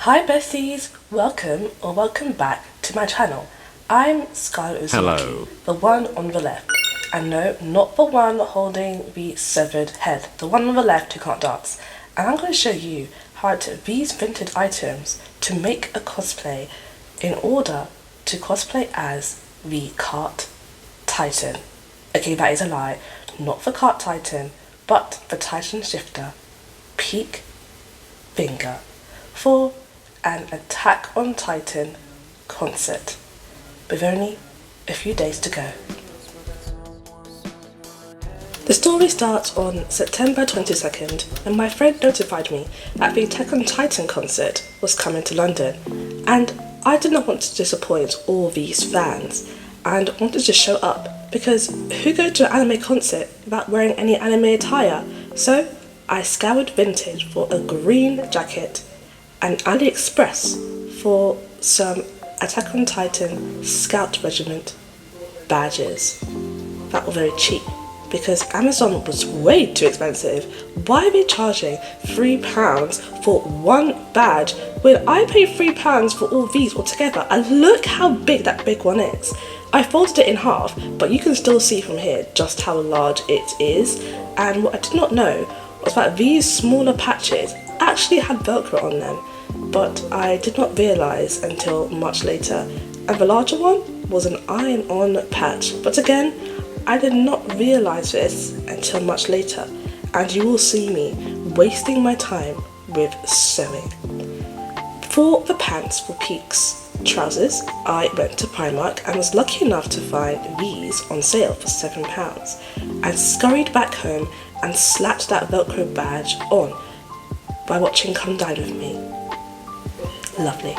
Hi besties, welcome back to my channel. I'm Scarrlet Uzumaki, Hello. the one on the left. And no, not the one holding the severed head, the one on the left who can't dance. And I'm going to show you how I took these vintage items to make a cosplay in order to cosplay as the Cart Titan. Okay, that is a lie, not the Cart Titan, but the Titan Shifter, Peak Finger, for an Attack on Titan concert, with only a few days to go. The story starts on September 22nd, when my friend notified me that the Attack on Titan concert was coming to London, and I did not want to disappoint all these fans, and wanted to show up, because who goes to an anime concert without wearing any anime attire? So I scoured vintage for a green jacket and AliExpress for some Attack on Titan Scout Regiment badges that were very cheap, because Amazon was way too expensive. Why are they charging £3 for one badge when I paid £3 for all these altogether? And look how big that big one is. I folded it in half, but you can still see from here just how large it is. And what I did not know was that these smaller patches actually had Velcro on them, but I did not realise until much later. And the larger one was an iron-on patch, but again, I did not realise this until much later, and you will see me wasting my time with sewing. For the pants for Peaks trousers, I went to Primark and was lucky enough to find these on sale for £7, and scurried back home and slapped that Velcro badge on by watching Come Dine With Me. Lovely.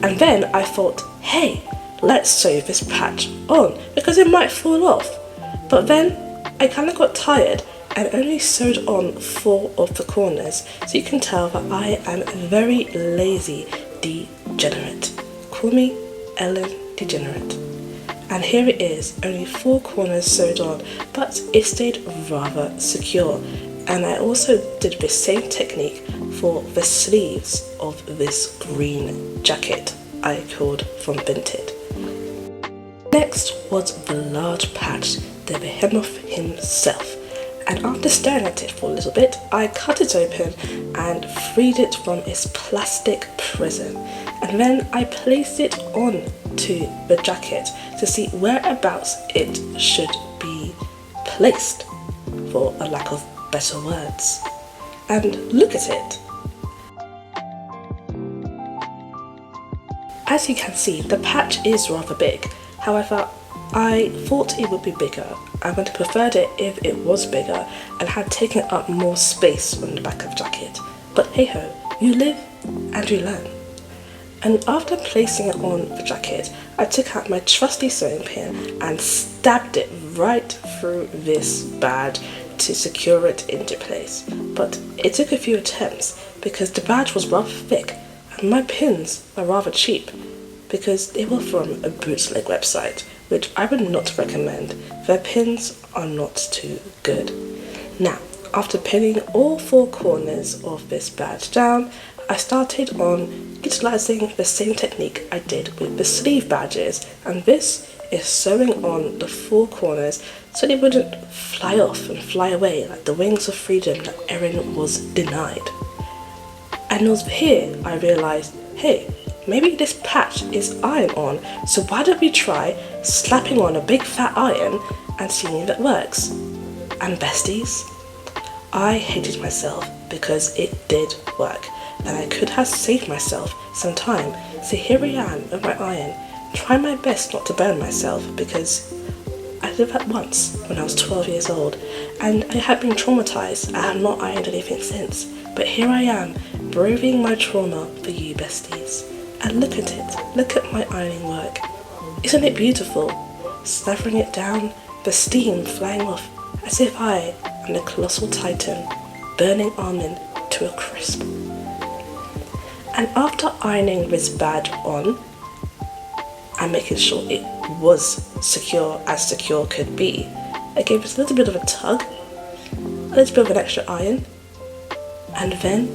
And then I thought, hey, let's sew this patch on because it might fall off. But then I kind of got tired and only sewed on 4 of the corners, so you can tell that I am very lazy degenerate. Call me Ellen Degenerate. And here it is, only 4 corners sewed on, but it stayed rather secure. And I also did the same technique for the sleeves of this green jacket I called from Thrifted. Next was the large patch, the behemoth himself, and after staring at it for a little bit, I cut it open and freed it from its plastic prison, and then I placed it on to the jacket to see whereabouts it should be placed, for a lack of better words. And look at it. As you can see, the patch is rather big. However, I thought it would be bigger. I would have preferred it if it was bigger and had taken up more space on the back of the jacket. But hey ho, you live and you learn. And after placing it on the jacket, I took out my trusty sewing pin and stabbed it right through this badge to secure it into place. But it took a few attempts because the badge was rather thick and my pins were rather cheap because they were from a bootleg website, which I would not recommend. Their pins are not too good. Now, after pinning all 4 corners of this badge down, I started on utilising the same technique I did with the sleeve badges, and this is sewing on the 4 corners so they wouldn't fly off and fly away like the wings of freedom that EREN was denied. And it was here I realised, hey, maybe this patch is iron on, so why don't we try slapping on a big fat iron and seeing if it works? And besties, I hated myself because it did work, and I could have saved myself some time. So here I am with my iron, trying my best not to burn myself because I did that once when I was 12 years old, and I have been traumatised. I have not ironed anything since, but here I am, braving my trauma for you besties. And look at it, look at my ironing work. Isn't it beautiful? Slathering it down, the steam flying off, as if I am the colossal titan, burning almond to a crisp. And after ironing this badge on, and making sure it was secure as secure could be, I gave it a little bit of a tug, a little bit of an extra iron, and then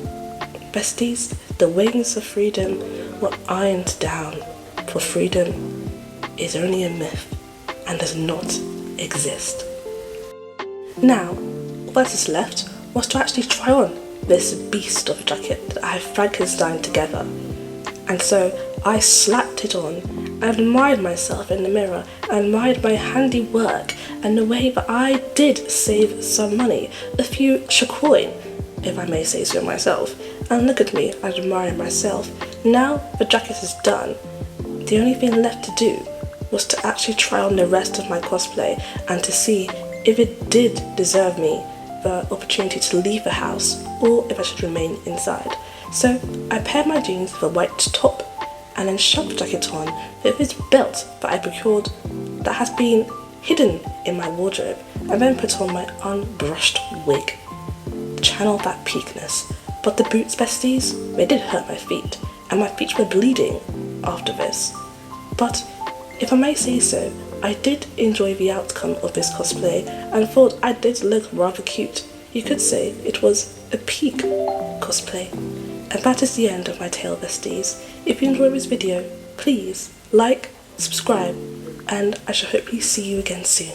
besties, the wings of freedom were ironed down, for freedom is only a myth and does not exist. Now, all that is left was to actually try on this beast of a jacket that I have Frankensteined together. And so I slapped it on and admired myself in the mirror, and admired my handiwork and the way that I did save some money, a few shacoin, if I may say so myself. And look at me, I admire myself. Now the jacket is done. The only thing left to do was to actually try on the rest of my cosplay and to see if it did deserve me the opportunity to leave the house or if I should remain inside. So I paired my jeans with a white top and then shoved the jacket on with this belt that I procured that has been hidden in my wardrobe, and then put on my unbrushed wig. Channel that peakness. But the boots, besties, they did hurt my feet, and my feet were bleeding after this. But if I may say so, I did enjoy the outcome of this cosplay and thought I did look rather cute. You could say it was a peak cosplay. And that is the end of my tale, besties. If you enjoyed this video, please like, subscribe, and I shall hopefully see you again soon.